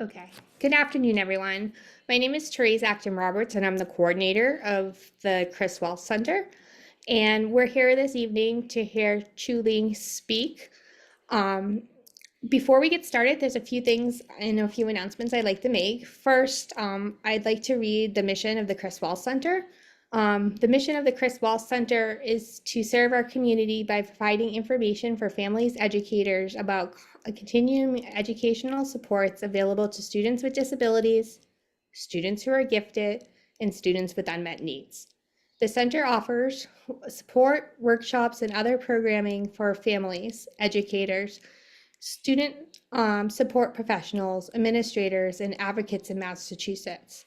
Okay. Good afternoon, everyone. My name is Therese Acton Roberts, and I'm the coordinator of the Chris Walsh Center. And we're here this evening to hear Chu Ly speak. Um, Before we get started, there's a few things and a few announcements I'd like to make. First, I'd like to read the mission of the Chris Walsh Center. The mission of the Chris Walsh Center is to serve our community by providing information for families, educators about continuing educational supports available to students with disabilities, students who are gifted, and students with unmet needs. The center offers support, workshops, and other programming for families, educators, student support professionals, administrators, and advocates in Massachusetts.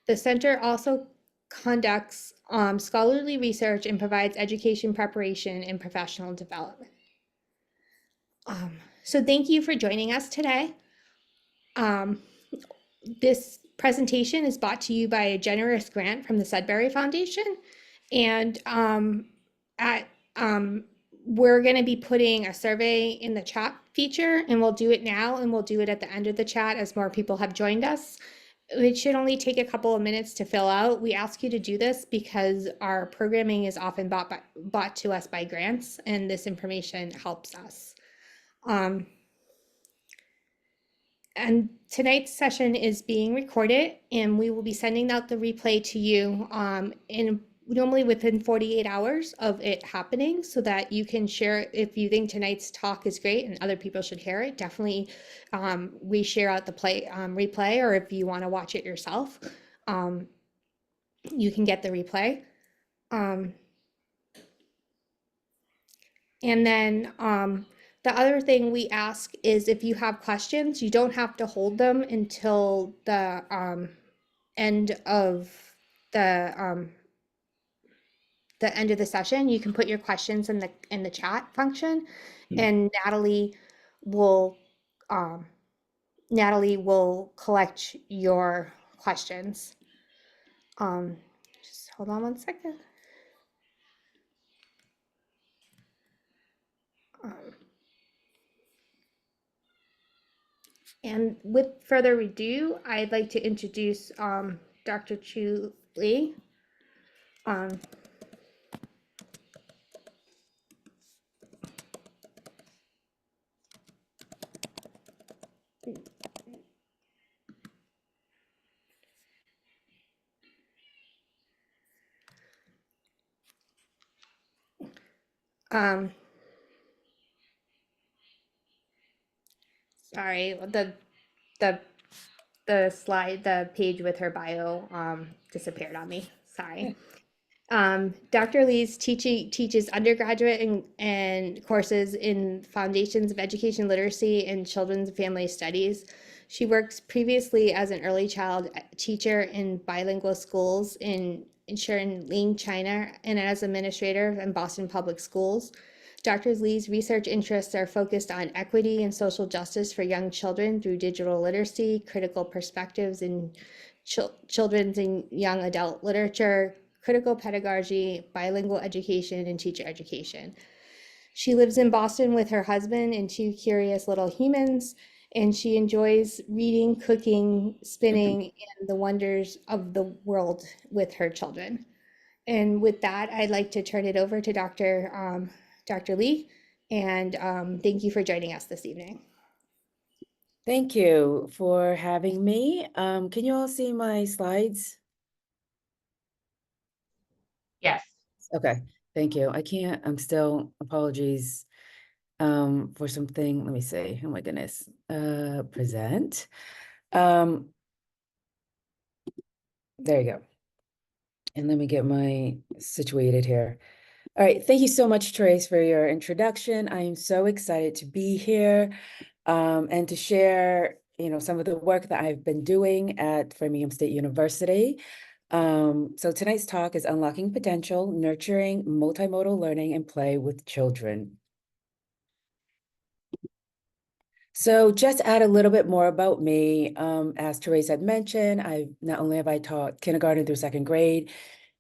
The center also conducts scholarly research and provides education preparation and professional development. So thank you for joining us today. This presentation is brought to you by a generous grant from the Sudbury Foundation. And we're going to be putting a survey in the chat feature, and we'll do it now, and we'll do it at the end of the chat as more people have joined us. It should only take a couple of minutes to fill out. We ask you to do this because our programming is often bought to us by grants, and this information helps us. And tonight's session is being recorded, and we will be sending out the replay to you normally within 48 hours of it happening, so that you can share if you think tonight's talk is great and other people should hear it. Definitely we share out the replay, or if you want to watch it yourself, you can get the replay. And then the other thing we ask is if you have questions, you don't have to hold them until the end of the end of the session. You can put your questions in the chat function, and Natalie will collect your questions. Just hold on one second. And with further ado, I'd like to introduce Dr. Chu Ly. Sorry, the slide, the page with her bio disappeared on me. Sorry. Dr. Lee's teaches undergraduate and courses in foundations of education literacy and children's and family studies. She works previously as an early child teacher in bilingual schools in Ling, China, and as administrator in Boston Public Schools. Dr. Lee's research interests are focused on equity and social justice for young children through digital literacy, critical perspectives in children's and young adult literature, critical pedagogy, bilingual education, and teacher education. She lives in Boston with her husband and two curious little humans, and she enjoys reading, cooking, spinning, and the wonders of the world with her children. And with that, I'd like to turn it over to Dr. Ly, and thank you for joining us this evening. Thank you for having me. Can you all see my slides? Yes. Okay, thank you. I can't, I'm still, apologies for something. Let me see. Oh my goodness. Present. There you go. And let me get my situated here. All right, thank you so much, Trace, for your introduction. I am so excited to be here and to share, some of the work that I've been doing at Framingham State University. So tonight's talk is Unlocking Potential, Nurturing Multimodal Learning and Play with Children. So just to add a little bit more about me, as Therese had mentioned, not only have I taught kindergarten through second grade,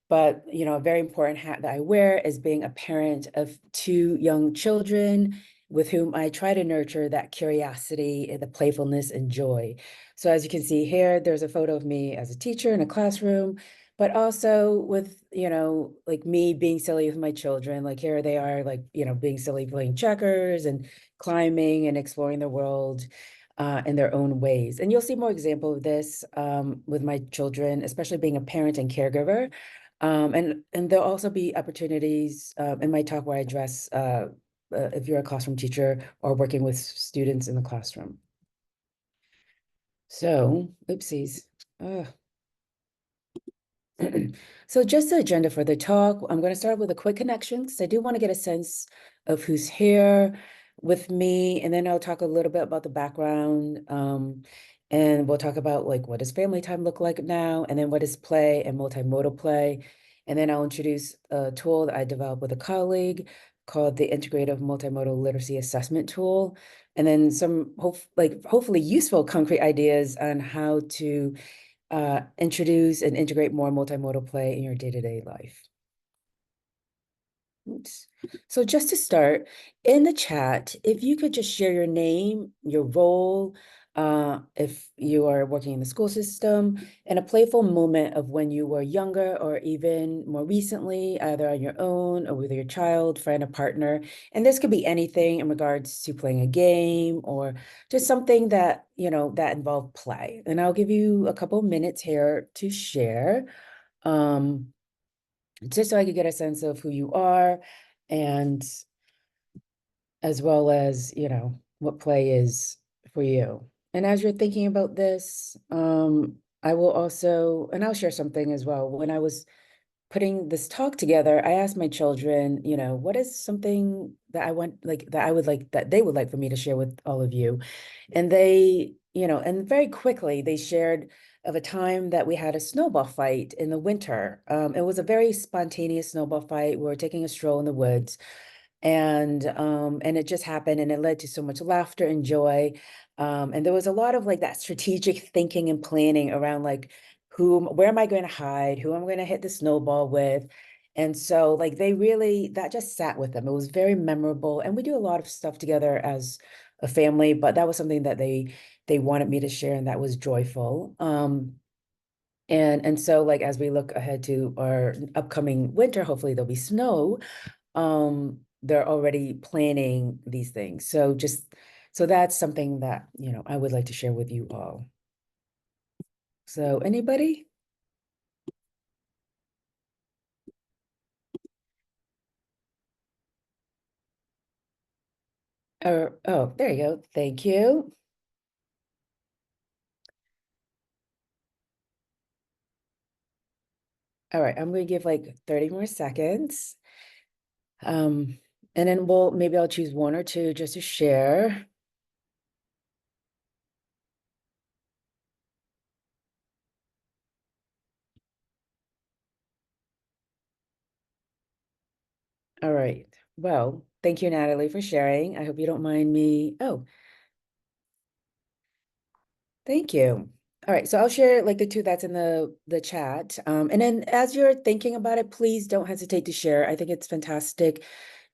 but a very important hat that I wear is being a parent of two young children with whom I try to nurture that curiosity and the playfulness and joy. So as you can see here, there's a photo of me as a teacher in a classroom, but also with, like me being silly with my children. Like here they are, like, being silly, playing checkers and climbing and exploring the world in their own ways. And you'll see more example of this with my children, especially being a parent and caregiver. And there'll also be opportunities in my talk where I address if you're a classroom teacher or working with students in the classroom. So, oopsies. Ugh. So just the agenda for the talk, I'm going to start with a quick connection because I do want to get a sense of who's here with me, and then I'll talk a little bit about the background, and we'll talk about like what does family time look like now, and then what is play and multimodal play, and then I'll introduce a tool that I developed with a colleague called the Integrative Multimodal Literacy Assessment Tool, and then some hopefully useful concrete ideas on how to introduce and integrate more multimodal play in your day-to-day life. Oops. So just to start, in the chat, if you could just share your name, your role, if you are working in the school system, and a playful moment of when you were younger or even more recently, either on your own or with your child, friend, or partner. And this could be anything in regards to playing a game or just something that, that involved play. And I'll give you a couple minutes here to share. Just so I could get a sense of who you are and as well as, what play is for you. And as you're thinking about this, I will also, and I'll share something as well. When I was putting this talk together, I asked my children, what is something that I want, like, that I would like, that they would like for me to share with all of you. And they, and very quickly they shared of a time that we had a snowball fight in the winter. It was a very spontaneous snowball fight. We were taking a stroll in the woods, and it just happened, and it led to so much laughter and joy. And there was a lot of like that strategic thinking and planning around like where am I going to hide? Who am I going to hit the snowball with? And so like that just sat with them. It was very memorable. And we do a lot of stuff together as a family, but that was something that they wanted me to share, and that was joyful. And so like as we look ahead to our upcoming winter, hopefully there'll be snow. They're already planning these things. So that's something that, I would like to share with you all. So anybody? Or, oh, there you go. Thank you. All right, I'm going to give like 30 more seconds. And then maybe I'll choose one or two just to share. All right. Well, thank you, Natalie, for sharing. I hope you don't mind me. Oh, thank you. All right, so I'll share like the two that's in the chat. And then as you're thinking about it, please don't hesitate to share. I think it's fantastic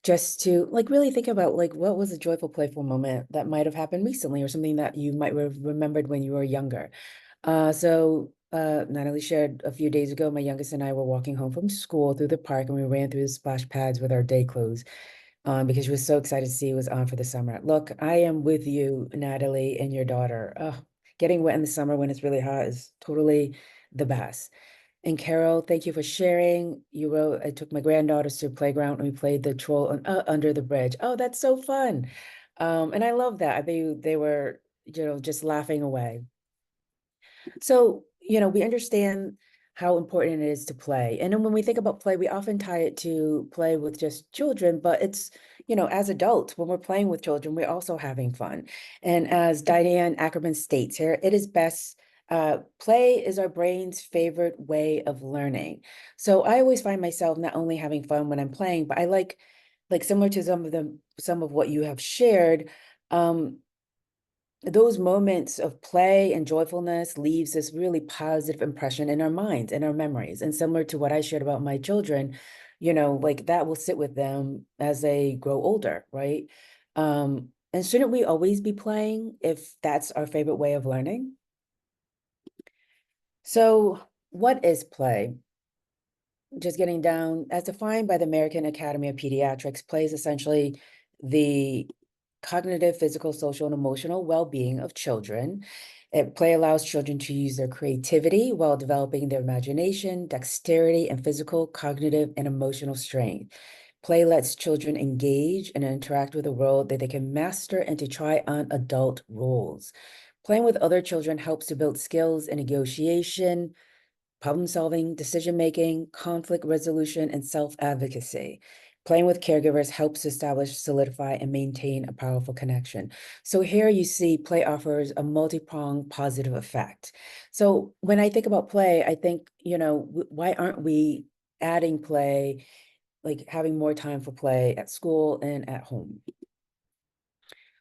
just to like really think about like what was a joyful, playful moment that might have happened recently or something that you might have remembered when you were younger. Natalie shared a few days ago, my youngest and I were walking home from school through the park, and we ran through the splash pads with our day clothes. Because she was so excited to see it was on for the summer. Look, I am with you, Natalie, and your daughter. Oh, getting wet in the summer when it's really hot is totally the best. And Carol, thank you for sharing. You wrote, I took my granddaughters to the playground and we played the troll under the bridge. Oh, that's so fun. And I love that. I bet they were, just laughing away. So, we understand how important it is to play. And then when we think about play, we often tie it to play with just children, but it's, as adults, when we're playing with children, we're also having fun. And as Diane Ackerman states here, it is best, play is our brain's favorite way of learning. So I always find myself not only having fun when I'm playing, but I like similar to some of what you have shared, those moments of play and joyfulness leaves this really positive impression in our minds and our memories. And similar to what I shared about my children, like that will sit with them as they grow older, right? And shouldn't we always be playing if that's our favorite way of learning? So, what is play? Just getting down, as defined by the American Academy of Pediatrics, play is essentially the cognitive, physical, social, and emotional well-being of children. Play allows children to use their creativity while developing their imagination, dexterity, and physical, cognitive, and emotional strength. Play lets children engage and interact with the world that they can master and to try on adult roles. Playing with other children helps to build skills in negotiation, problem solving, decision making, conflict resolution, and self advocacy. Playing with caregivers helps establish, solidify, and maintain a powerful connection. So here you see play offers a multi-pronged positive effect. So when I think about play, I think, why aren't we adding play, like having more time for play at school and at home?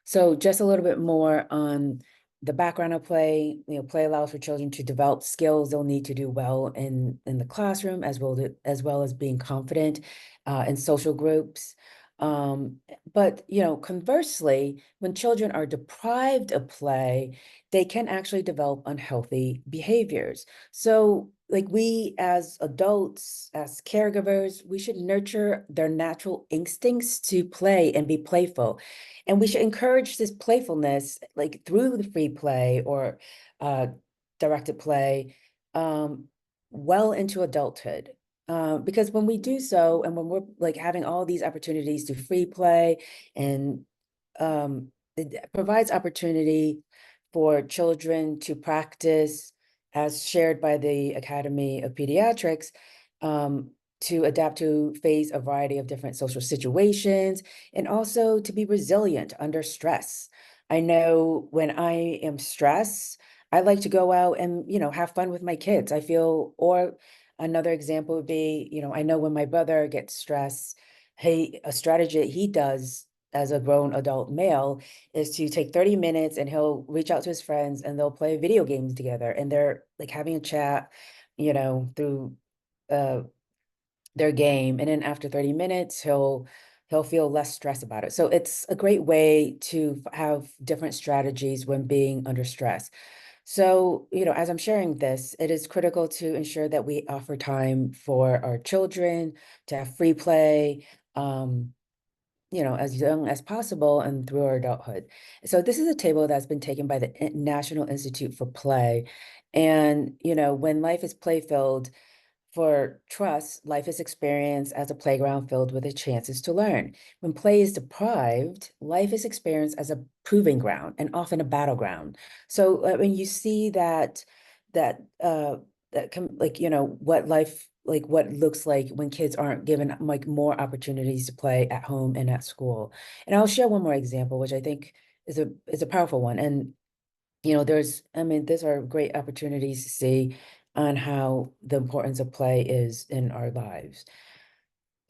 So just a little bit more on the background of play. Play allows for children to develop skills they'll need to do well in the classroom, as well as being confident in social groups. But conversely, when children are deprived of play, they can actually develop unhealthy behaviors. So, like we as adults, as caregivers, we should nurture their natural instincts to play and be playful. And we should encourage this playfulness, like through the free play or uh, directed play, um, well into adulthood. Because when we do so, and when we're like having all these opportunities to free play, and it provides opportunity for children to practice, as shared by the Academy of Pediatrics, um, to adapt to face a variety of different social situations and also to be resilient under stress. I know when I am stressed, I like to go out and, have fun with my kids. I feel, or another example would be, I know when my brother gets stressed, a strategy he does as a grown adult male is to take 30 minutes and he'll reach out to his friends and they'll play video games together and they're like having a chat, through uh their game, and then after 30 minutes he'll feel less stressed about it. So it's a great way to have different strategies when being under stress. So, as I'm sharing this, it is critical to ensure that we offer time for our children to have free play, um, as young as possible and through our adulthood. So this is a table that's been taken by the National Institute for Play. And, when life is play filled, for trust, life is experienced as a playground filled with the chances to learn. When play is deprived, life is experienced as a proving ground and often a battleground. So when you see that like what life like what looks like when kids aren't given like more opportunities to play at home and at school. And I'll share one more example, which I think is a powerful one. And these are great opportunities to see on how the importance of play is in our lives.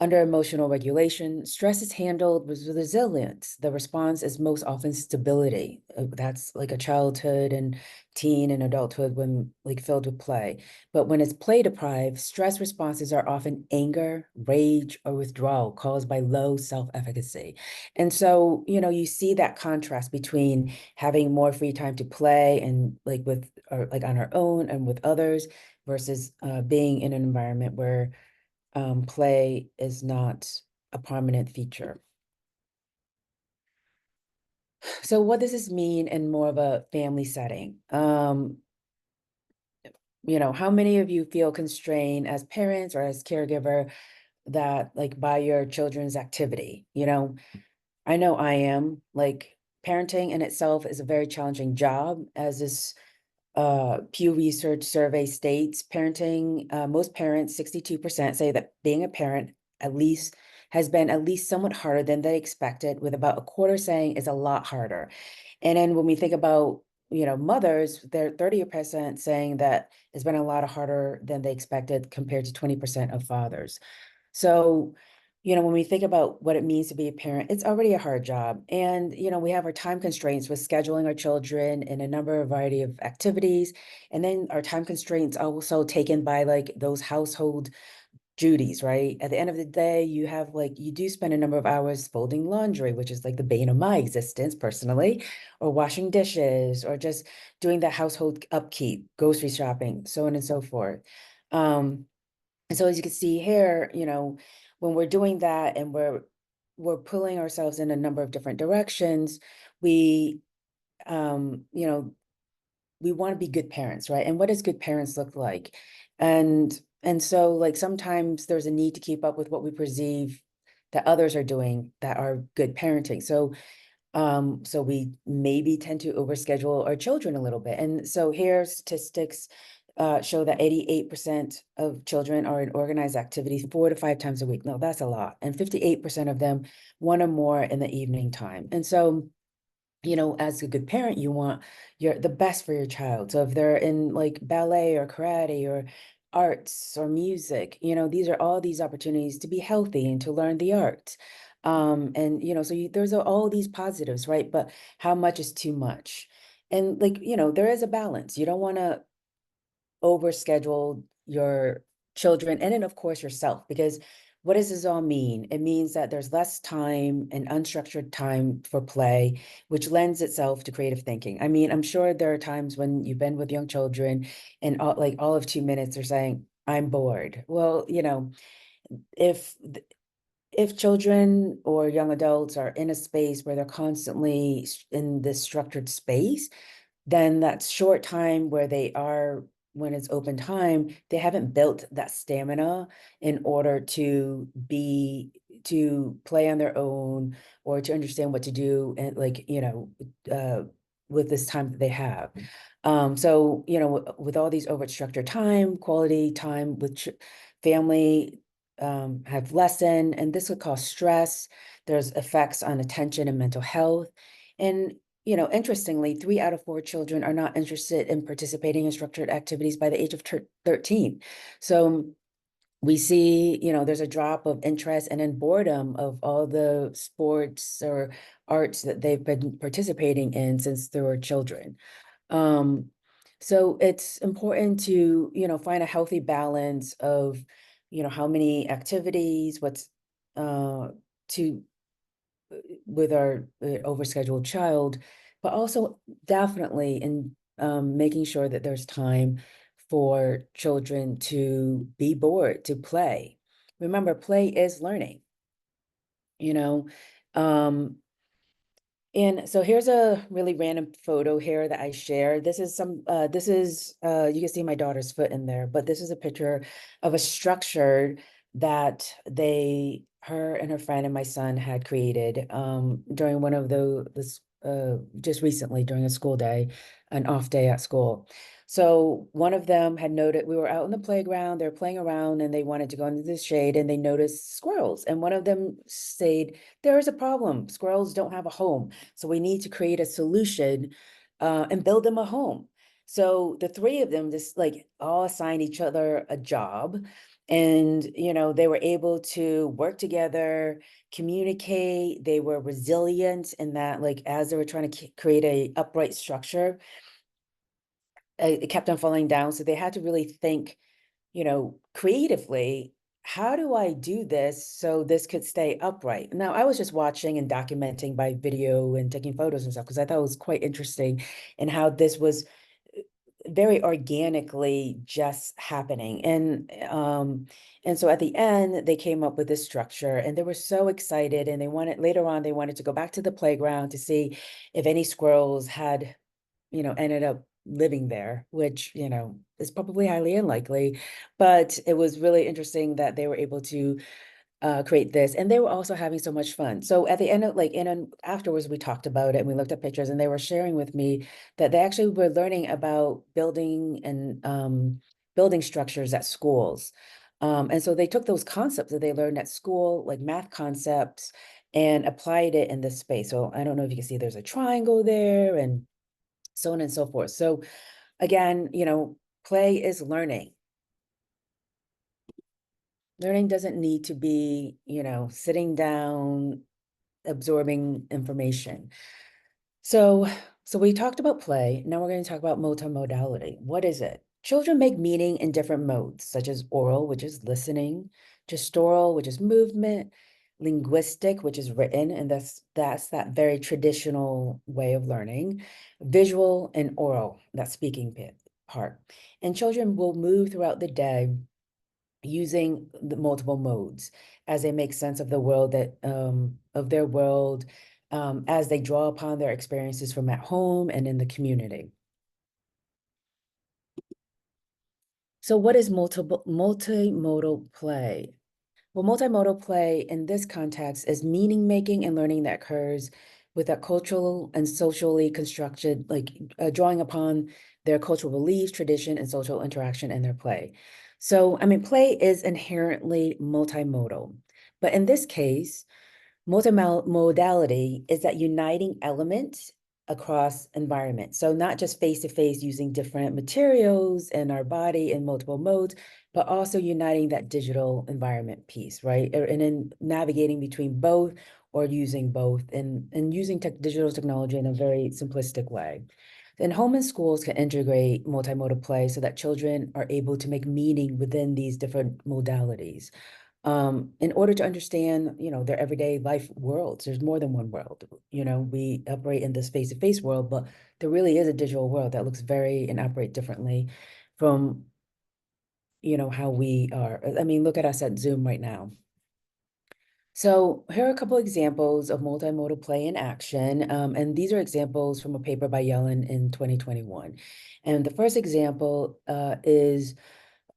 Under emotional regulation, stress is handled with resilience. The response is most often stability. That's like a childhood and teen and adulthood when like filled with play. But when it's play deprived, stress responses are often anger, rage, or withdrawal caused by low self-efficacy. And so, you see that contrast between having more free time to play and like with or like on our own and with others versus being in an environment where play is not a prominent feature. So what does this mean in more of a family setting? How many of you feel constrained as parents or as caregiver that like by your children's activity? I know I am. Like parenting in itself is a very challenging job, as this Pew Research survey states. Most parents, 62%, say that being a parent at least has been at least somewhat harder than they expected, with about a quarter saying is a lot harder. And then when we think about, mothers, they're 30% saying that it's been a lot harder than they expected compared to 20% of fathers. So, when we think about what it means to be a parent, it's already a hard job. And, we have our time constraints with scheduling our children in a number of variety of activities. And then our time constraints are also taken by like those household duties, right? At the end of the day, you have like, you do spend a number of hours folding laundry, which is like the bane of my existence personally, or washing dishes, or just doing the household upkeep, grocery shopping, so on and so forth. And so as you can see here, when we're doing that and we're pulling ourselves in a number of different directions, we, you know, we want to be good parents, right? And what does good parents look like? And so like sometimes there's a need to keep up with what we perceive that others are doing that are good parenting. So we maybe tend to overschedule our children a little bit. And so here statistics show that 88% of children are in organized activities 4 to 5 times a week. No, that's a lot. And 58% of them, one or more in the evening time. And so as a good parent, you want the best for your child. So if they're in like ballet or karate or arts or music, these are all these opportunities to be healthy and to learn the arts. And so there's all these positives, right? But how much is too much? And like, there is a balance. You don't want to overschedule your children and then of course yourself, because what does this all mean? It means that there's less time and unstructured time for play, which lends itself to creative thinking. I mean, I'm sure there are times when you've been with young children and all of 2 minutes they're saying, I'm bored. Well, if if children or young adults are in a space where they're constantly in this structured space, then that short time where they are, when it's open time, they haven't built that stamina in order to play on their own or to understand what to do and with this time that they have. So with all these over structured time, quality time with family have lessened, and this would cause stress. There's effects on attention and mental health. And interestingly, 3 out of 4 children are not interested in participating in structured activities by the age of 13. So we see, there's a drop of interest and in boredom of all the sports or arts that they've been participating in since they were children. Um, so it's important to, find a healthy balance of, how many activities, what's to with our overscheduled child, but also definitely in making sure that there's time for children to be bored, to play. Remember, play is learning, you know. Um, and so here's a really random photo here that I shared. This is you can see my daughter's foot in there, but this is a picture of a structure that her and her friend and my son had created during one of this just recently during a school day, an off day at school. So one of them had noted we were out in the playground, they're playing around and they wanted to go into the shade and they noticed squirrels. And one of them said, there is a problem. Squirrels don't have a home. So we need to create a solution and build them a home. So the three of them just like all assigned each other a job. And, they were able to work together, communicate. They were resilient in that, like, as they were trying to create a upright structure, it kept on falling down. So they had to really think, creatively, how do I do this so this could stay upright? Now, I was just watching and documenting by video and taking photos and stuff because I thought it was quite interesting and how this was very organically just happening. And so at the end, they came up with this structure and they were so excited and later on, they wanted to go back to the playground to see if any squirrels had ended up living there, which, is probably highly unlikely. But it was really interesting that they were able to create this, and they were also having so much fun. So at the end of afterwards, we talked about it and we looked at pictures, and they were sharing with me that they actually were learning about building and building structures at schools. And so they took those concepts that they learned at school, like math concepts, and applied it in this space. So I don't know if you can see there's a triangle there and so on and so forth. So again, play is learning. Learning doesn't need to be, sitting down, absorbing information. So we talked about play. Now we're going to talk about multimodality. What is it? Children make meaning in different modes, such as aural, which is listening, gestural, which is movement, linguistic, which is written, and that's that very traditional way of learning, visual and oral, that speaking part. And children will move throughout the day using the multiple modes as they make sense of the world of their world, as they draw upon their experiences from at home and in the community. So what is multimodal play? Well, multimodal play in this context is meaning making and learning that occurs with a cultural and socially constructed, like drawing upon their cultural beliefs, tradition, and social interaction in their play. So, I mean, play is inherently multimodal, but in this case, multimodality is that uniting element across environments. So not just face-to-face using different materials in our body in multiple modes, but also uniting that digital environment piece, right? And then navigating between both or using both and using digital technology in a very simplistic way. And home and schools can integrate multimodal play so that children are able to make meaning within these different modalities in order to understand, their everyday life worlds. There's more than one world. We operate in this face-to-face world, but there really is a digital world that looks very and operate differently from, how we are. I mean, look at us at Zoom right now. So here are a couple examples of multimodal play in action. And these are examples from a paper by Yellen in 2021. And the first example is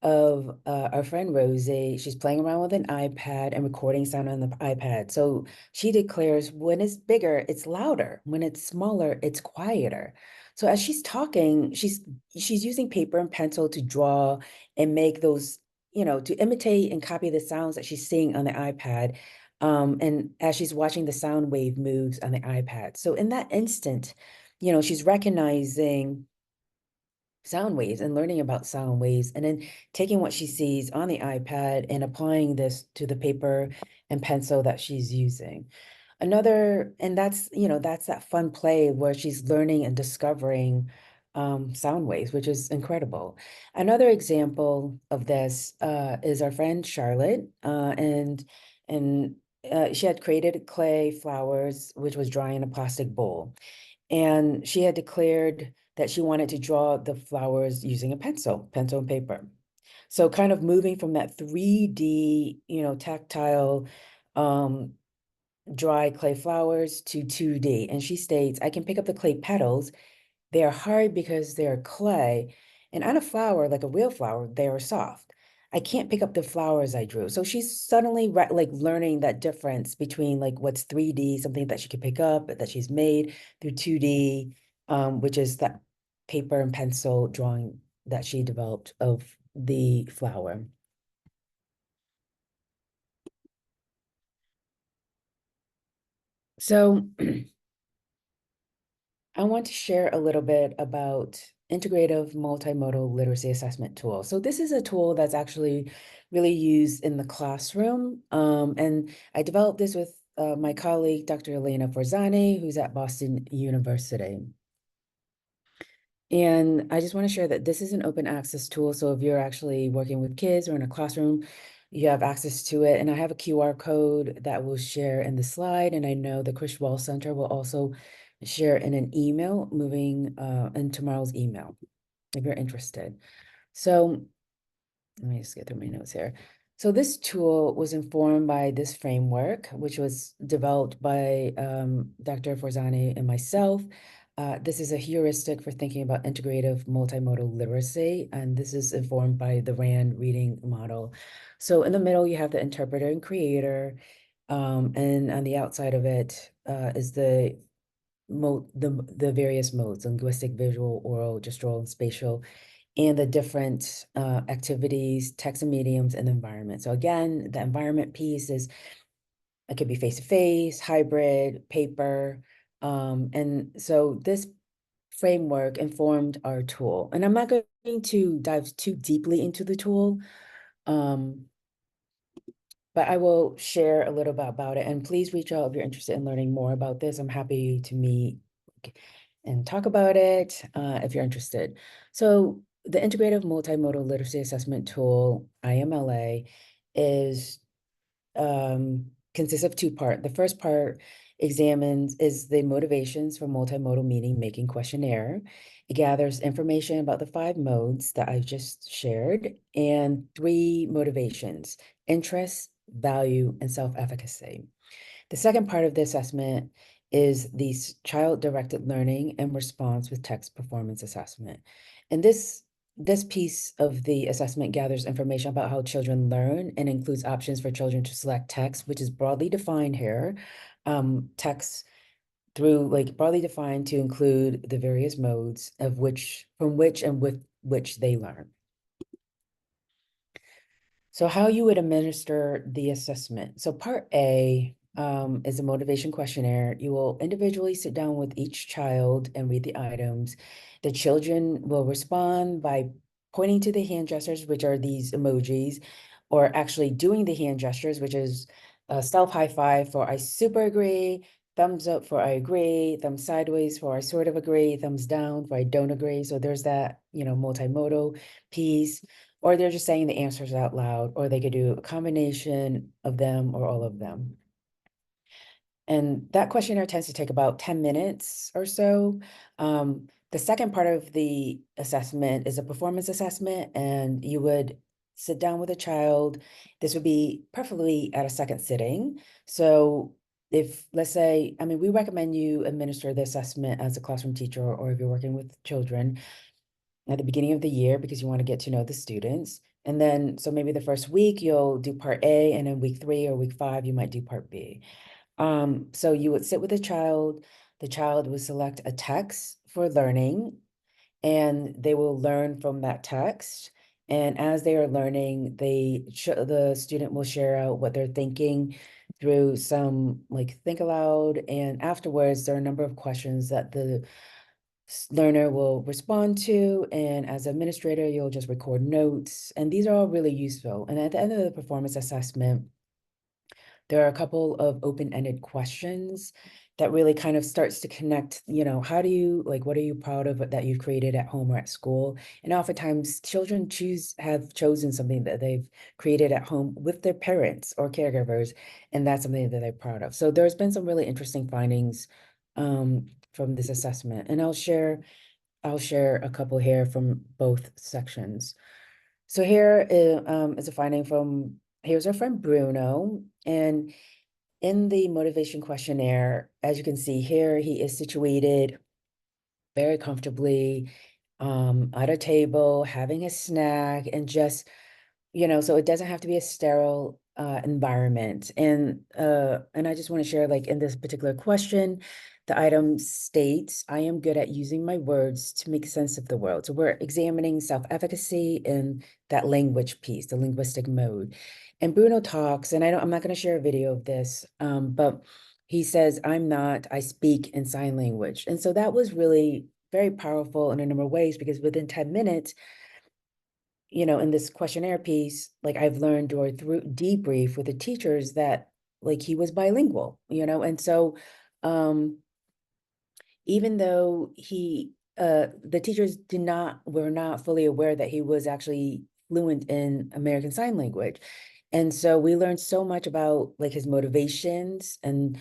of our friend Rosie. She's playing around with an iPad and recording sound on the iPad. So she declares when it's bigger, it's louder. When it's smaller, it's quieter. So as she's talking, she's using paper and pencil to draw and make those, to imitate and copy the sounds that she's seeing on the iPad. And as she's watching the sound wave moves on the iPad. So in that instant, she's recognizing sound waves and learning about sound waves, and then taking what she sees on the iPad and applying this to the paper and pencil that she's using. And that's that fun play where she's learning and discovering sound waves, which is incredible. Another example of this is our friend Charlotte, and she had created clay flowers, which was drying in a plastic bowl. And she had declared that she wanted to draw the flowers using a pencil and paper. So kind of moving from that 3D, tactile, dry clay flowers to 2D. And she states, I can pick up the clay petals. They are hard because they are clay. And on a flower, like a real flower, they are soft. I can't pick up the flowers I drew. So she's suddenly like learning that difference between like what's 3D, something that she could pick up that she's made, through 2D, which is that paper and pencil drawing that she developed of the flower. So I want to share a little bit about integrative multimodal literacy assessment tool. So this is a tool that's actually really used in the classroom. And I developed this with my colleague, Dr. Elena Forzani, who's at Boston University. And I just want to share that this is an open access tool. So if you're actually working with kids or in a classroom, you have access to it. And I have a QR code that will share in the slide. And I know the Chris Walsh Center will also share in an email moving in tomorrow's email if you're interested. So let me just get through my notes here. So this tool was informed by this framework, which was developed by Dr. Forzani and myself. This is a heuristic for thinking about integrative multimodal literacy, and this is informed by the RAND reading model. So in the middle, you have the interpreter and creator, and on the outside of it is the various modes: linguistic, visual, aural, gestural, and spatial, and the different activities, text and mediums, and environment. So again, the environment piece is, it could be face-to-face, hybrid, paper. And so this framework informed our tool. And I'm not going to dive too deeply into the tool, but I will share a little bit about it. And please reach out if you're interested in learning more about this. I'm happy to meet and talk about it if you're interested. So the Integrative Multimodal Literacy Assessment Tool, IMLA, is consists of two parts. The first part is the motivations for multimodal meaning making questionnaire. It gathers information about the 5 modes that I've just shared and 3 motivations: interest, value, and self-efficacy. The second part of the assessment is the child-directed learning and response with text performance assessment. And this piece of the assessment gathers information about how children learn and includes options for children to select text, which is broadly defined here. Text through broadly defined to include the various modes of from which and with which they learn. So how you would administer the assessment. So part A is a motivation questionnaire. You will individually sit down with each child and read the items. The children will respond by pointing to the hand gestures, which are these emojis, or actually doing the hand gestures, which is a self high five for I super agree, thumbs up for I agree, thumbs sideways for I sort of agree, thumbs down for I don't agree. So there's that, multimodal piece. Or they're just saying the answers out loud, or they could do a combination of them or all of them. And that questionnaire tends to take about 10 minutes or so. The second part of the assessment is a performance assessment, and you would sit down with a child. This would be preferably at a second sitting. So if, let's say, we recommend you administer the assessment as a classroom teacher, or if you're working with children, at the beginning of the year, because you want to get to know the students. And then, so maybe the first week you'll do part A, and then week 3 or week 5, you might do part B. So you would sit with the child would select a text for learning, and they will learn from that text. And as they are learning, the student will share out what they're thinking through some think aloud. And afterwards, there are a number of questions that the learner will respond to, and as administrator, you'll just record notes, and these are all really useful. And at the end of the performance assessment, there are a couple of open-ended questions that really kind of starts to connect, how do you, what are you proud of that you've created at home or at school? And oftentimes children have chosen something that they've created at home with their parents or caregivers, and that's something that they're proud of. So there's been some really interesting findings from this assessment, and I'll share a couple here from both sections. So here is a finding here's our friend Bruno, and in the motivation questionnaire, as you can see here, he is situated very comfortably at a table, having a snack, and just, so it doesn't have to be a sterile environment. And I just want to share, in this particular question, the item states, I am good at using my words to make sense of the world. So we're examining self-efficacy in that language piece, the linguistic mode. And Bruno talks, and I'm not going to share a video of this, but he says, I speak in sign language. And so that was really very powerful in a number of ways, because within 10 minutes, in this questionnaire piece, I've learned or through debrief with the teachers that he was bilingual, and so even though the teachers were not fully aware that he was actually fluent in American Sign Language. And so we learned so much about his motivations, and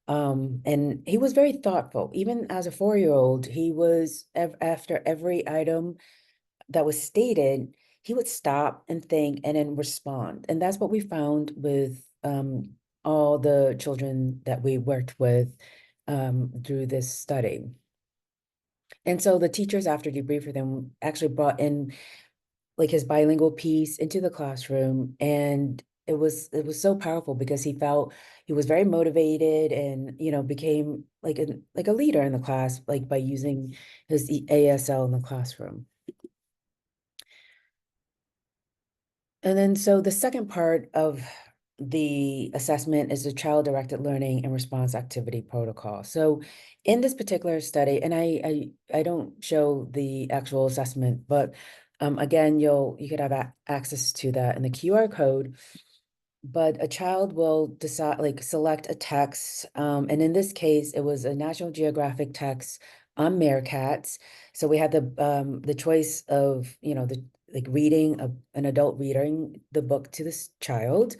he was very thoughtful. Even as a 4-year-old, he was after every item that was stated, he would stop and think and then respond. And that's what we found with all the children that we worked with through this study. And so the teachers, after debriefing them, actually brought in his bilingual piece into the classroom, and it was so powerful because he felt he was very motivated, and became like a leader in the class, by using his ASL in the classroom. And then, so the second part of the assessment is the child-directed learning and response activity protocol. So in this particular study, and I don't show the actual assessment, but again, you could have access to that in the QR code. But a child will decide, select a text, and in this case, it was a National Geographic text on meerkats. So we had the choice of, the like reading an adult reading the book to this child.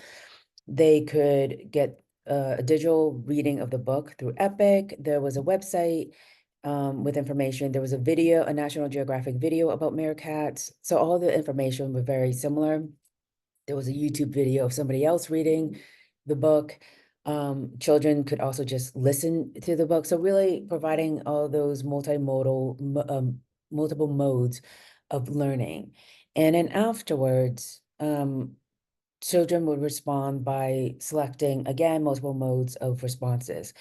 They could get a digital reading of the book through Epic. There was a website with information. There was a video, a National Geographic video about meerkats. So all the information were very similar. There was a YouTube video of somebody else reading the book. Children could also just listen to the book. So really providing all those multiple modes of learning. And then afterwards, children would respond by selecting, again, multiple modes of responses.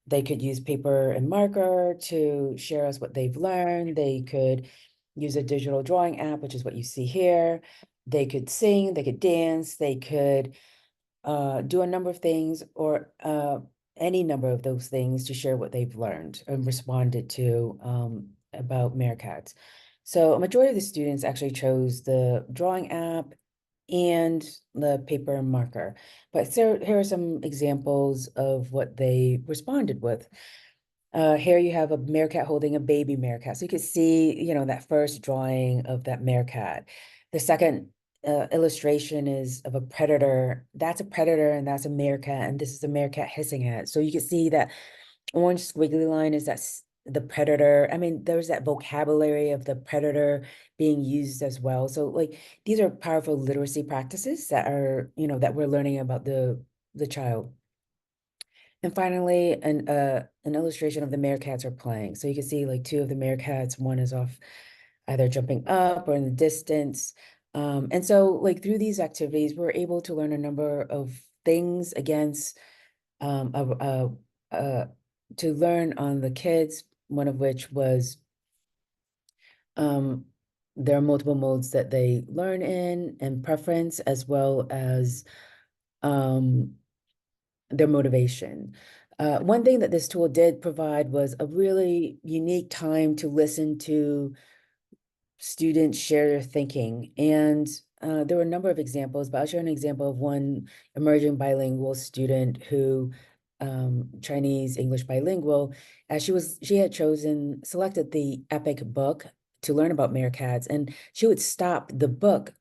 They could use paper and marker to share us what they've learned. They could use a digital drawing app, which is what you see here. They could sing, they could dance, they could do a number of things, or any number of those things to share what they've learned and responded to about meerkats. So a majority of the students actually chose the drawing app and the paper and marker. But here are some examples of what they responded with. Here you have a meerkat holding a baby meerkat. So you can see, that first drawing of that meerkat. The second illustration is of a predator. That's a predator and that's a meerkat, and this is a meerkat hissing at it. So you can see that orange squiggly line is that's the predator. I mean, there's that vocabulary of the predator being used as well. So like these are powerful literacy practices that are, that we're learning about the child. And finally, an illustration of the meerkats are playing. So you can see like two of the meerkats, one is off either jumping up or in the distance. And so like through these activities, we're able to learn a number of things against to learn on the kids, one of which was there are multiple modes that they learn in and preference, as well as their motivation. One thing that this tool did provide was a really unique time to listen to students share their thinking. And there were a number of examples, but I'll share an example of one emerging bilingual student who, Chinese English bilingual, as she had selected the Epic book to learn about meerkats, and she would stop the book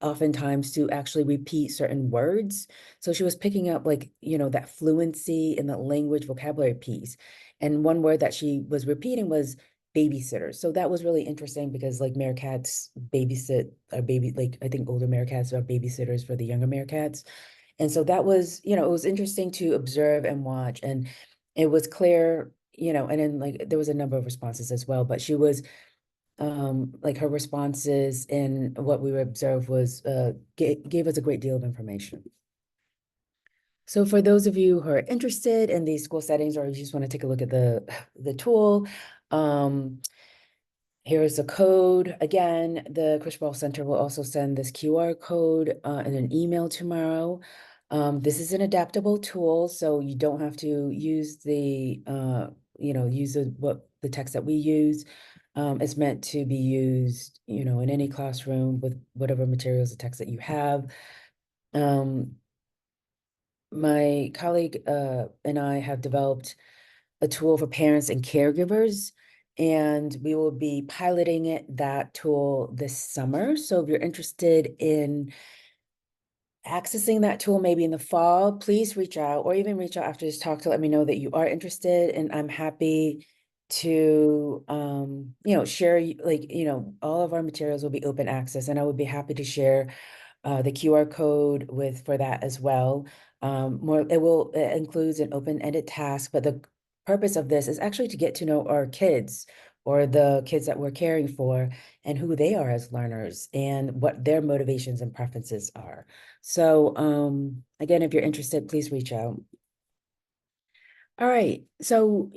oftentimes to actually repeat certain words. So she was picking up like, that fluency in the language vocabulary piece. And one word that she was repeating was babysitter. So that was really interesting because like meerkats babysit a baby, like I think older meerkats are babysitters for the younger meerkats. And so that was, it was interesting to observe and watch. And it was clear, and then like there was a number of responses as well, but she was like her responses and what we observed was gave us a great deal of information. So for those of you who are interested in these school settings, or you just want to take a look at the tool, here's a code. Again, the Chris Walsh Center will also send this QR code in an email tomorrow. This is an adaptable tool, so you don't have to use what the text that we use. It's meant to be used, in any classroom with whatever materials, the text that you have. My colleague and I have developed a tool for parents and caregivers, and we will be piloting that tool this summer. So if you're interested in accessing that tool maybe in the fall, please reach out, or even reach out after this talk to let me know that you are interested, and I'm happy to share, like, all of our materials will be open access, and I would be happy to share the QR code for that as well. It includes an open-ended task, but the purpose of this is actually to get to know our kids, or the kids that we're caring for, and who they are as learners and what their motivations and preferences are. So again, if you're interested, please reach out. All right. So,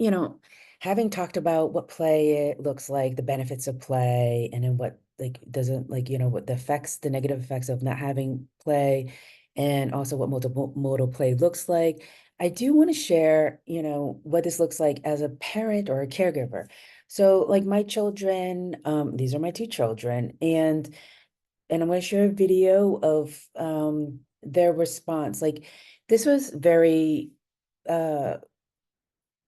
having talked about what play it looks like, the benefits of play, and then what like doesn't like, what the negative effects of not having play, and also what multimodal play looks like, I do want to share, what this looks like as a parent or a caregiver. So like my children, these are my two children, and I'm going to share a video of their response. Like this was very uh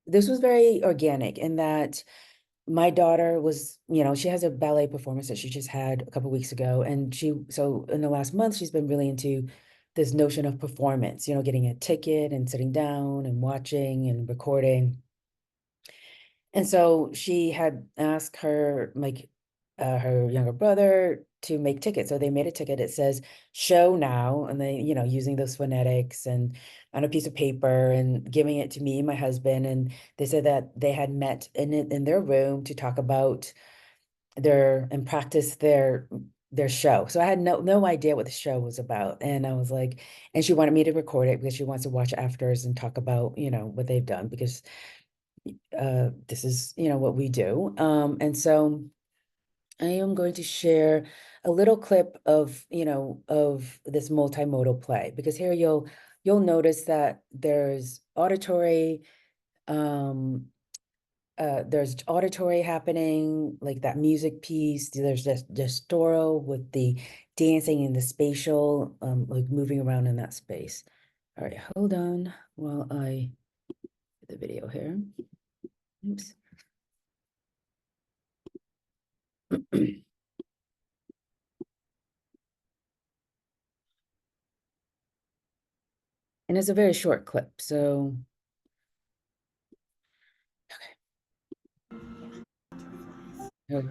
this was very organic in that my daughter was, she has a ballet performance that she just had a couple weeks ago. And so in the last month, she's been really into this notion of performance, getting a ticket and sitting down and watching and recording. And so she had asked her younger brother to make tickets. So they made a ticket. It says show now. And they, using those phonetics and on a piece of paper and giving it to me and my husband. And they said that they had met in their room to talk about and practice their show. So I had no idea what the show was about. And I was like, and she wanted me to record it because she wants to watch it afterwards and talk about, what they've done because this is, what we do. And so I am going to share a little clip of, of this multimodal play, because here you'll notice that there's auditory happening, like that music piece. There's this gestural with the dancing and the spatial, like moving around in that space. All right, hold on while I get the video here. Oops. And it's a very short clip, so here we go.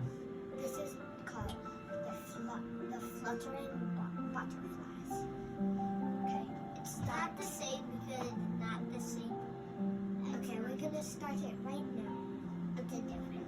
This is called the fluttering butterflies. Okay, it's not the same because it's not the same. Okay, we're gonna start it right now. It's a different one.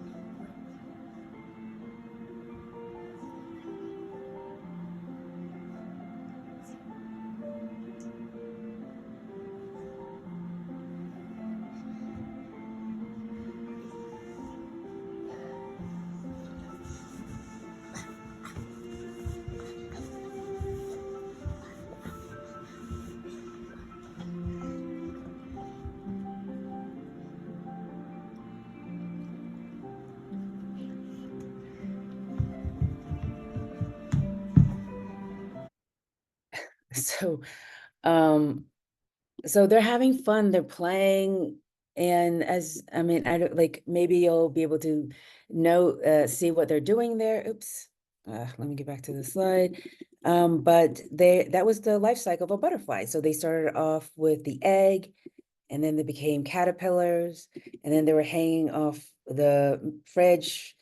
So, um, so they're having fun, they're playing, and I mean, I don't like, maybe you'll be able to see what they're doing there. Oops. Let me get back to the slide. But that was the life cycle of a butterfly. So they started off with the egg, and then they became caterpillars, and then they were hanging off the fridge.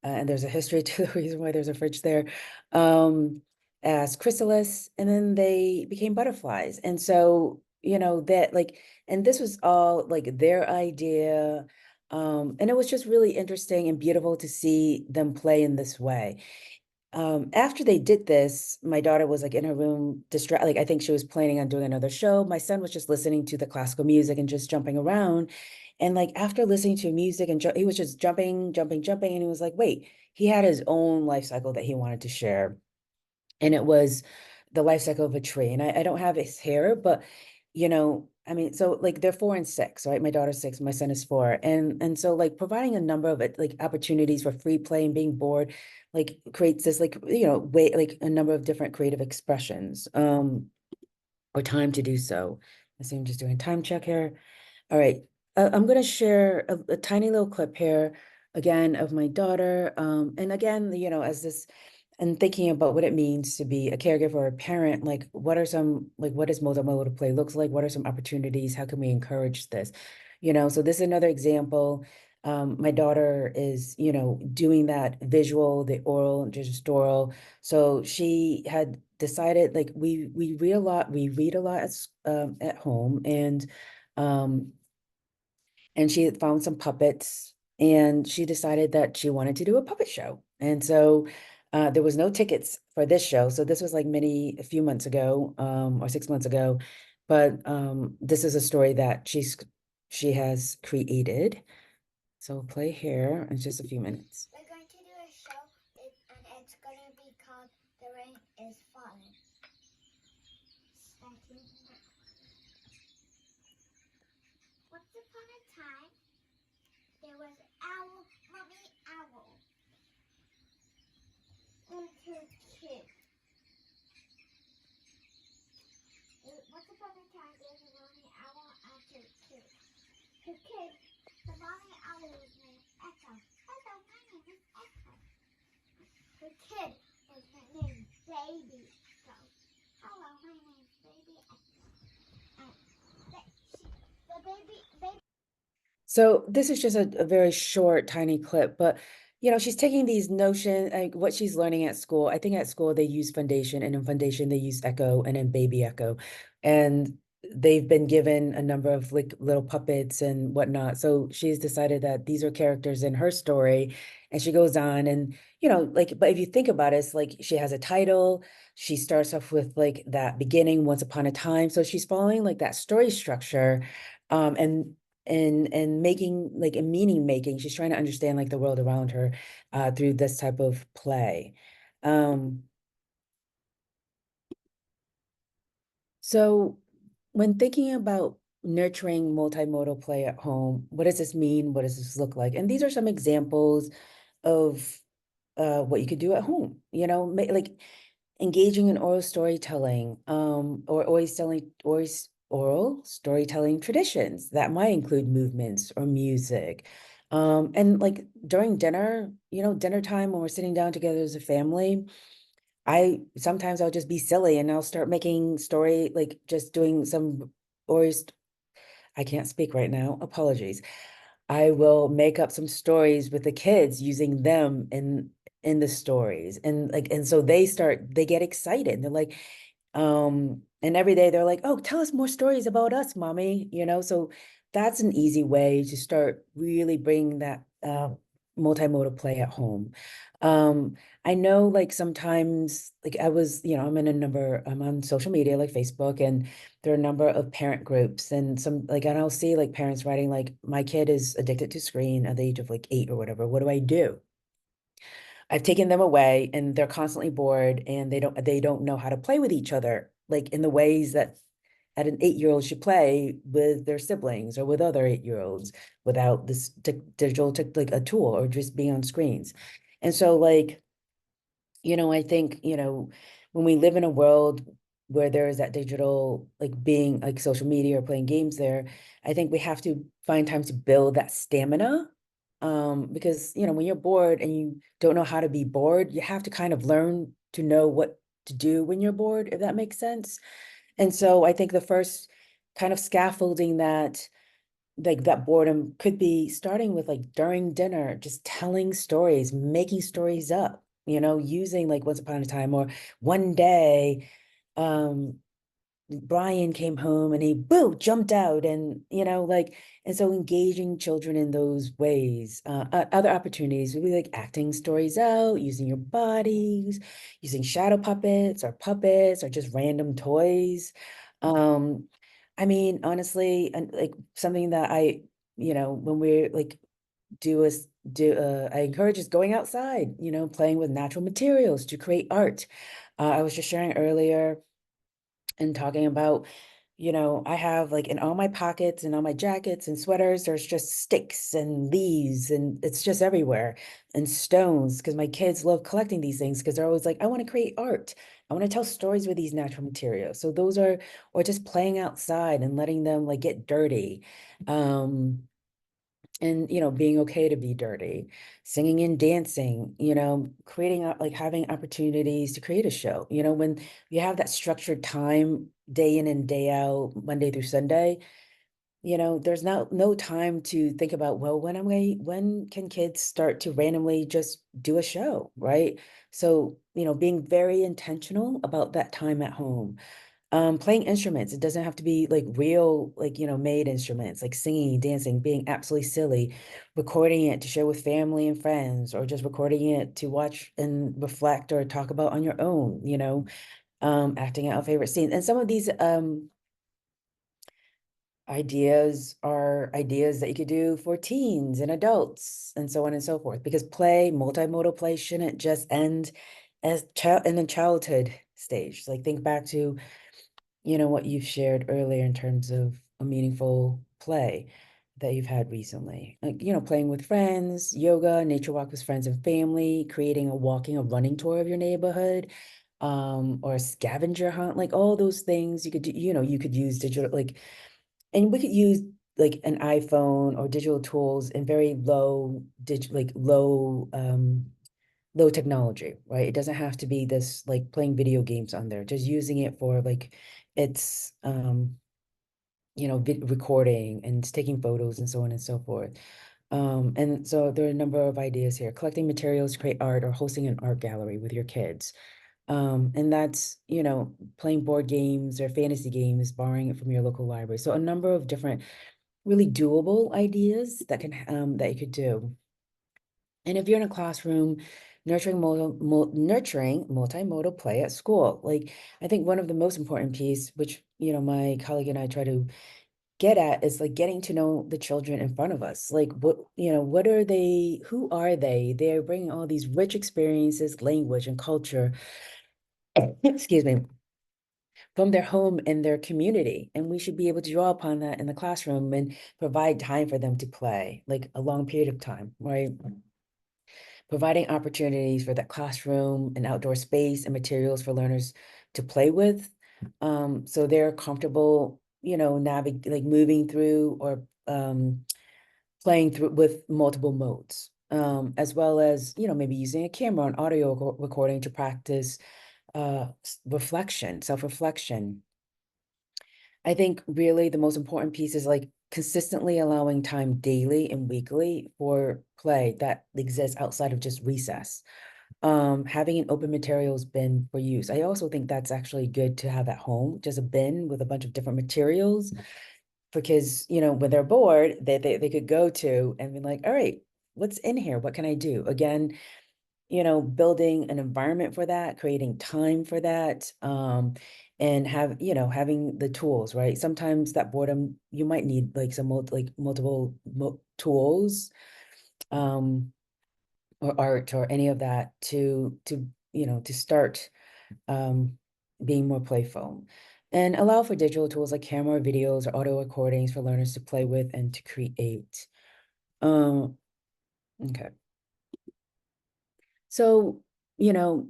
And there's a history to the reason why there's a fridge there, as chrysalis, and then they became butterflies. And so, that like, and this was all like their idea. And it was just really interesting and beautiful to see them play in this way. After they did this, my daughter was like in her room, distracted. Like I think she was planning on doing another show. My son was just listening to the classical music and just jumping around. And like after listening to music and he was just jumping, jumping, jumping, and he was like, wait, he had his own life cycle that he wanted to share. And it was the life cycle of a tree. And I don't have his hair, but I mean, so like they're 4 and 6, right? My daughter's 6, my son is 4. And so like providing a number of like opportunities for free play and being bored, like creates this like, way, like a number of different creative expressions, or time to do so. So I'm just doing a time check here. All right. I'm going to share a tiny little clip here again of my daughter. And again, as this, and thinking about what it means to be a caregiver or a parent, like what does multimodal play looks like? What are some opportunities? How can we encourage this? So this is another example. My daughter is, doing that visual, the aural and gestural. So she had decided, like we read a lot at home, um, and she had found some puppets, and she decided that she wanted to do a puppet show. And so there was no tickets for this show. So this was like a few months ago, or 6 months ago. But this is a story that she has created. So we'll play here in just a few minutes. We're going to do a show, and it's going to be called "The Rain Is Falling." Starting now. Once upon a time, there was owl, mommy owl, and her kid. Once upon a time, there was a mommy owl and her kid. Her kid, the mommy owl was named Echo. Echo, So this is just a very short, tiny clip, but she's taking these notions, like what she's learning at school. I think at school they use foundation, and in foundation they use echo, and then baby echo. And they've been given a number of like little puppets and whatnot. So she's decided that these are characters in her story, and she goes on and like, but if you think about it, it's like she has a title. She starts off with like that beginning, once upon a time. So she's following like that story structure. And making like a meaning making. She's trying to understand like the world around her through this type of play. So when thinking about nurturing multimodal play at home, what does this mean? What does this look like? And these are some examples of what you could do at home, like engaging in oral storytelling, or always oral storytelling traditions that might include movements or music. And like during dinner, dinner time when we're sitting down together as a family, sometimes I'll just be silly and I'll start making story, like just doing some, or I can't speak right now, apologies. I will make up some stories with the kids using them in the stories, and like, and so they get excited. They're like, and every day they're like, oh, tell us more stories about us, mommy, so that's an easy way to start really bringing that multimodal play at home. I know like sometimes like I'm on social media like Facebook, and there are a number of parent groups, and and I'll see like parents writing like, my kid is addicted to screen at the age of like 8 or whatever. What do I do? I've taken them away and they're constantly bored, and they don't know how to play with each other, like in the ways that an 8-year-old should play with their siblings or with other 8-year-olds without this digital like a tool or just being on screens. And so like, I think, when we live in a world where there is that digital, like being like social media or playing games there, I think we have to find time to build that stamina. Because, when you're bored and you don't know how to be bored, you have to kind of learn to know what to do when you're bored, if that makes sense. And so I think the first kind of scaffolding that like that boredom could be starting with like during dinner, just telling stories, making stories up, using like once upon a time or one day, um, Brian came home and he boo jumped out, and like, and so engaging children in those ways. Other opportunities would be like acting stories out, using your bodies, using shadow puppets or just random toys. um I mean, honestly, and like something that when we're like do is do I encourage is going outside, playing with natural materials to create art. I was just sharing earlier and talking about, I have like in all my pockets and all my jackets and sweaters, there's just sticks and leaves, and it's just everywhere, and stones, because my kids love collecting these things because they're always like, I want to create art. I want to tell stories with these natural materials. So those are, or just playing outside and letting them like get dirty. And being okay to be dirty, singing and dancing, creating like having opportunities to create a show, when you have that structured time day in and day out, Monday through Sunday, there's no time to think about, well, when can kids start to randomly just do a show, right? So being very intentional about that time at home. Playing instruments, it doesn't have to be like real, like, made instruments, like singing, dancing, being absolutely silly, recording it to share with family and friends, or just recording it to watch and reflect or talk about on your own, acting out a favorite scene. And some of these ideas are ideas that you could do for teens and adults and so on and so forth, because multimodal play shouldn't just end as in the childhood stage. Like think back to what you've shared earlier in terms of a meaningful play that you've had recently. Like, playing with friends, yoga, nature walk with friends and family, creating a running tour of your neighborhood, or a scavenger hunt, like all those things you could do, you could use digital, like, and we could use like an iPhone or digital tools in very low technology, right? It doesn't have to be this like playing video games on there, just using it for like it's you know, recording and taking photos and so on and so forth. And so there are a number of ideas here: collecting materials to create art, or hosting an art gallery with your kids. And that's, you know, playing board games or fantasy games, borrowing it from your local library. So a number of different really doable ideas that can that you could do. And if you're in a classroom, nurturing multimodal play at school, like, I think one of the most important piece, which, you know, my colleague and I try to get at, is like getting to know the children in front of us. Like, what, you know, what are they, who are they? They're bringing all these rich experiences, language and culture, excuse me, from their home and their community. And we should be able to draw upon that in the classroom and provide time for them to play, like a long period of time, right? Providing opportunities for that classroom and outdoor space and materials for learners to play with. So they're comfortable, you know, like moving through or playing through with multiple modes. As well as, you know, maybe using a camera and audio recording to practice self-reflection. I think really the most important piece is like consistently allowing time daily and weekly for play that exists outside of just recess. Having an open materials bin for use. I also think that's actually good to have at home, just a bin with a bunch of different materials, because, you know, when they're bored, they could go to and be like, all right, what's in here? What can I do? Again, you know, building an environment for that, creating time for that, and having the tools, right? Sometimes that boredom, you might need like some multiple tools, or art or any of that to start being more playful. And allow for digital tools like camera, videos, or audio recordings for learners to play with and to create. Okay. So, you know,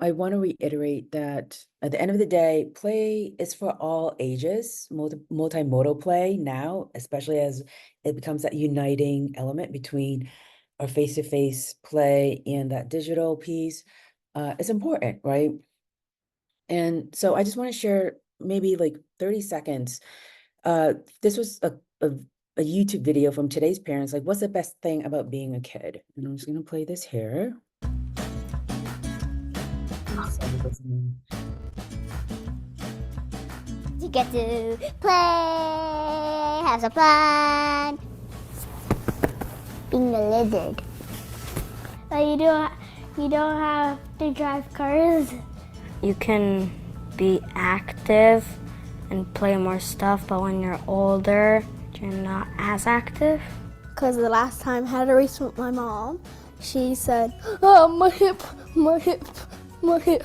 I want to reiterate that at the end of the day, play is for all ages, multimodal play now, especially as it becomes that uniting element between our face-to-face play and that digital piece, is important, right? And so I just want to share maybe like 30 seconds. This was a YouTube video from today's parents, like, what's the best thing about being a kid? And I'm just going to play this here. You get to play, have some fun. Being a lizard. You don't have to drive cars. You can be active and play more stuff, but when you're older, you're not as active. Because the last time I had a race with my mom, she said, oh, my hip, my hip, my hip.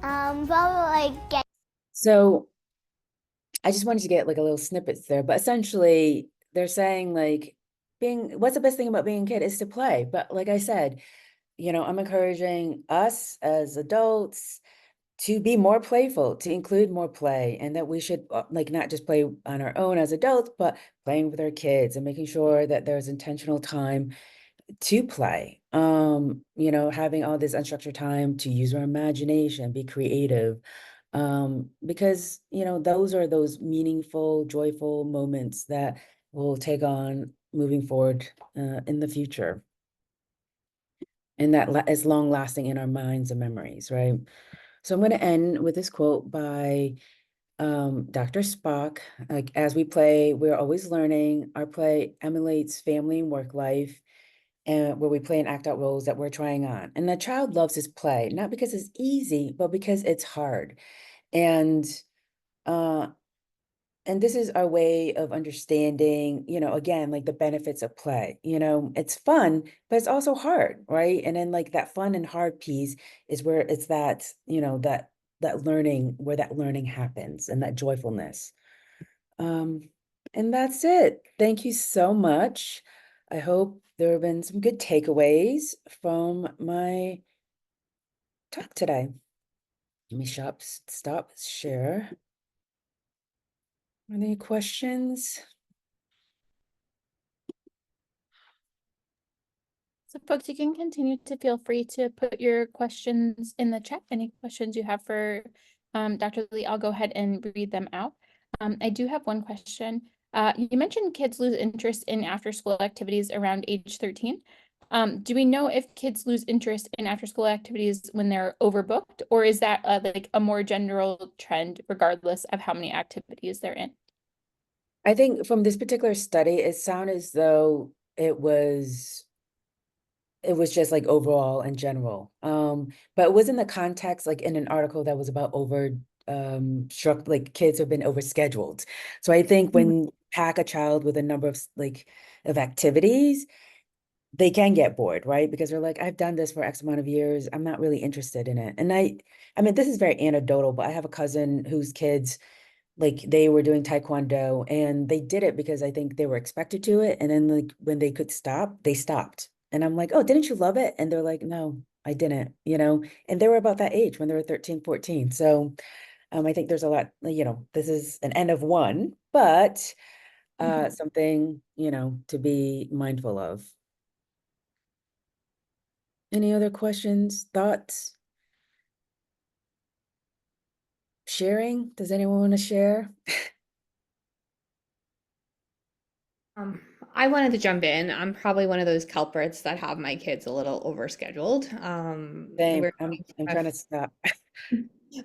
Probably like get. So I just wanted to get like a little snippets there, but essentially they're saying like what's the best thing about being a kid is to play. But like I said, you know, I'm encouraging us as adults to be more playful, to include more play, and that we should like not just play on our own as adults, but playing with our kids and making sure that there's intentional time to play. You know, having all this unstructured time to use our imagination, be creative. Because, you know, those are those meaningful, joyful moments that we'll take on moving forward in the future. And that is long lasting in our minds and memories, right? So I'm going to end with this quote by Dr. Spock. Like, as we play, we're always learning. Our play emulates family and work life, and where we play and act out roles that we're trying on. And the child loves his play, not because it's easy, but because it's hard. And uh, and this is our way of understanding, you know, again, like the benefits of play. You know, it's fun, but it's also hard, right? And then like that fun and hard piece is where it's that, you know, that learning, where that learning happens and that joyfulness. And that's it. Thank you so much. I hope there have been some good takeaways from my talk today. Let me stop share. Are there any questions? So folks, you can continue to feel free to put your questions in the chat. Any questions you have for Dr. Lee, I'll go ahead and read them out. I do have one question. You mentioned kids lose interest in after-school activities around age 13. Do we know if kids lose interest in after-school activities when they're overbooked, or is that like a more general trend regardless of how many activities they're in? I think from this particular study, it sounded as though it was just like overall in general. But it was in the context, like in an article that was about struck, like kids have been overscheduled. So I think when you pack a child with a number of of activities, they can get bored, right? Because they're like, I've done this for X amount of years. I'm not really interested in it. And I mean, this is very anecdotal, but I have a cousin whose kids, like they were doing taekwondo and they did it because I think they were expected to it. And then like when they could stop, they stopped. And I'm like, oh, didn't you love it? And they're like, no, I didn't, and they were about that age when they were 13, 14. So I think there's a lot, this is an end of one, but something, to be mindful of. Any other questions, thoughts? Sharing? Does anyone want to share? I wanted to jump in. I'm probably one of those culprits that have my kids a little overscheduled. Same. We're I'm going trying from to stop.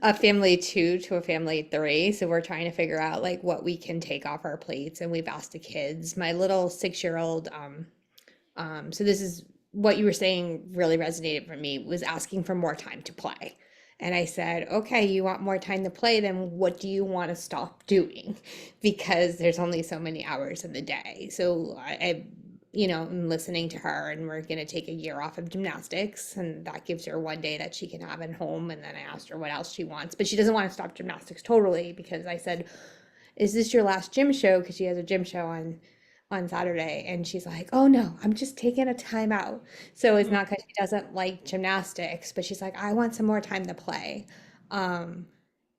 a family 2 to a family 3, so we're trying to figure out like what we can take off our plates, and we've asked the kids. My little 6-year-old, so this is what you were saying really resonated for me, was asking for more time to play. And I said, okay, you want more time to play, then what do you want to stop doing? Because there's only so many hours in the day. So I'm listening to her, and we're going to take a year off of gymnastics, and that gives her one day that she can have at home. And then I asked her what else she wants, but she doesn't want to stop gymnastics totally, because I said, is this your last gym show? Because she has a gym show on Saturday, and she's like, oh no, I'm just taking a time out. So it's not because she doesn't like gymnastics, but she's like, I want some more time to play. Um,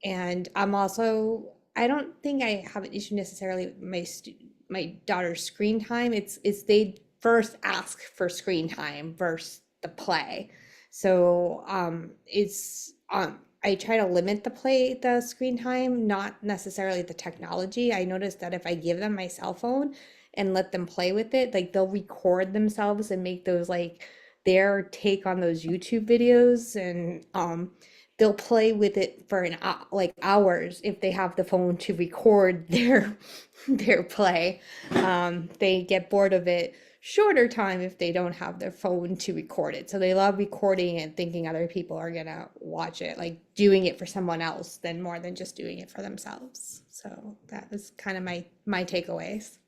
and I don't think I have an issue necessarily with my daughter's screen time. It's they first ask for screen time versus the play. So I try to limit the screen time, not necessarily the technology. I noticed that if I give them my cell phone and let them play with it, like they'll record themselves and make those like their take on those YouTube videos, and they'll play with it for like hours if they have the phone to record their play. They get bored of it shorter time if they don't have their phone to record it. So they love recording and thinking other people are gonna watch it, like doing it for someone else, than more than just doing it for themselves. So that was kind of my takeaways.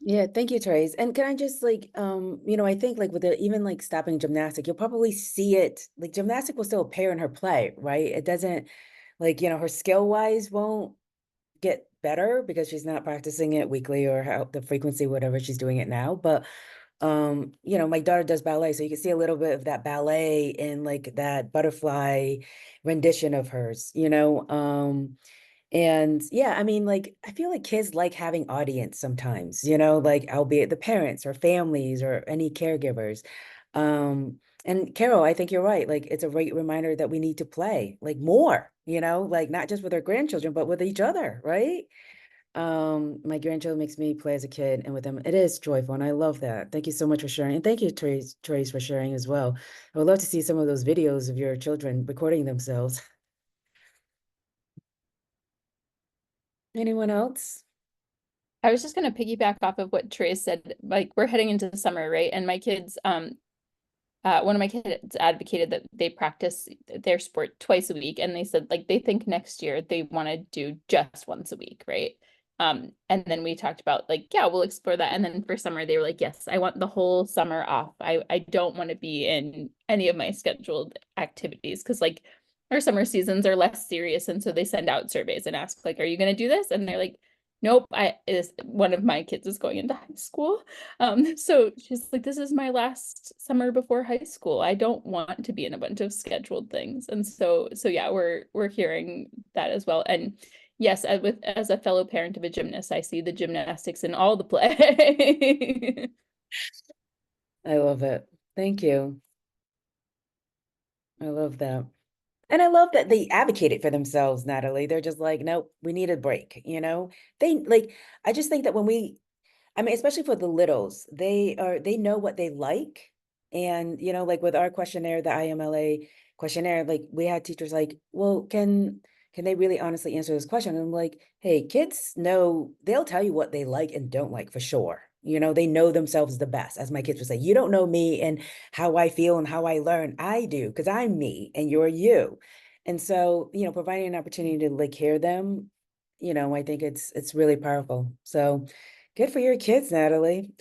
Yeah, thank you, Trace. And can I just I think like with even like stopping gymnastic, you'll probably see it, like gymnastic will still appear in her play, right? It doesn't her skill wise won't get better because she's not practicing it weekly or how the frequency, whatever she's doing it now. But my daughter does ballet, so you can see a little bit of that ballet in like that butterfly rendition of hers, and yeah, I mean, like, I feel like kids like having audience sometimes, like albeit the parents or families or any caregivers. And Carol, I think you're right. Like, it's a great reminder that we need to play like more, like not just with our grandchildren, but with each other, right? My grandchild makes me play as a kid, and with them, it is joyful, and I love that. Thank you so much for sharing, and thank you, Trace, for sharing as well. I would love to see some of those videos of your children recording themselves. Anyone else? I was just going to piggyback off of what Trace said. Like, we're heading into the summer, right? And my kids, one of my kids advocated that they practice their sport twice a week, and they said like they think next year they want to do just once a week, right? And then we talked about like, yeah, we'll explore that. And then for summer, they were like, yes, I want the whole summer off. I don't want to be in any of my scheduled activities, because like our summer seasons are less serious, and so they send out surveys and ask like, are you going to do this? And they're like, nope. One of my kids is going into high school. So she's like, this is my last summer before high school. I don't want to be in a bunch of scheduled things. And so yeah, we're hearing that as well. And yes, as a fellow parent of a gymnast, I see the gymnastics in all the play. I love it. Thank you. I love that. And I love that they advocated for themselves, Natalie. They're just like, nope, we need a break, you know? They like, I just think that when I mean, especially for the littles, they know what they like. And, you know, like with our questionnaire, the IMLA questionnaire, like we had teachers like, well, can they really honestly answer this question? And I'm like, hey, kids know, they'll tell you what they like and don't like for sure. You know, they know themselves the best. As my kids would say, you don't know me and how I feel and how I learn. I do, because I'm me and you're you. And so, you know, providing an opportunity to like hear them, you know, I think it's really powerful. So good for your kids, Natalie.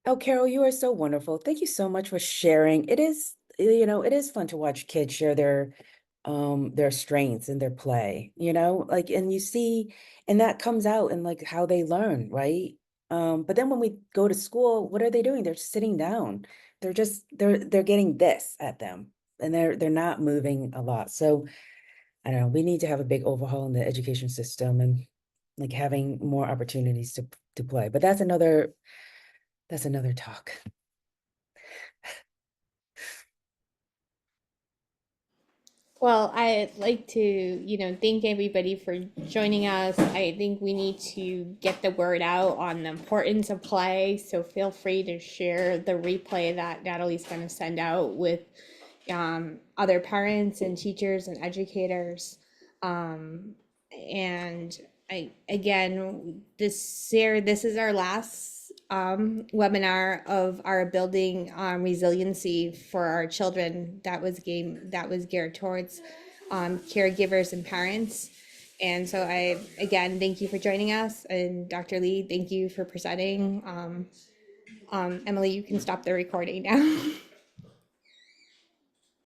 Oh, Carol, you are so wonderful. Thank you so much for sharing. It is, you know, it is fun to watch kids share their strengths and their play, you know, like, and you see, and that comes out in like how they learn, right? But then when we go to school, what are they doing? They're sitting down. They're getting this at them and they're not moving a lot. So I don't know, we need to have a big overhaul in the education system and like having more opportunities to play. But that's another talk. Well, I'd like to, thank everybody for joining us. I think we need to get the word out on the importance of play. So feel free to share the replay that Natalie's going to send out with other parents and teachers and educators. And again, this year, this is our last webinar of our building resiliency for our children that was geared towards caregivers and parents. And so again, thank you for joining us. And Dr. Lee, thank you for presenting. Emily, you can stop the recording now.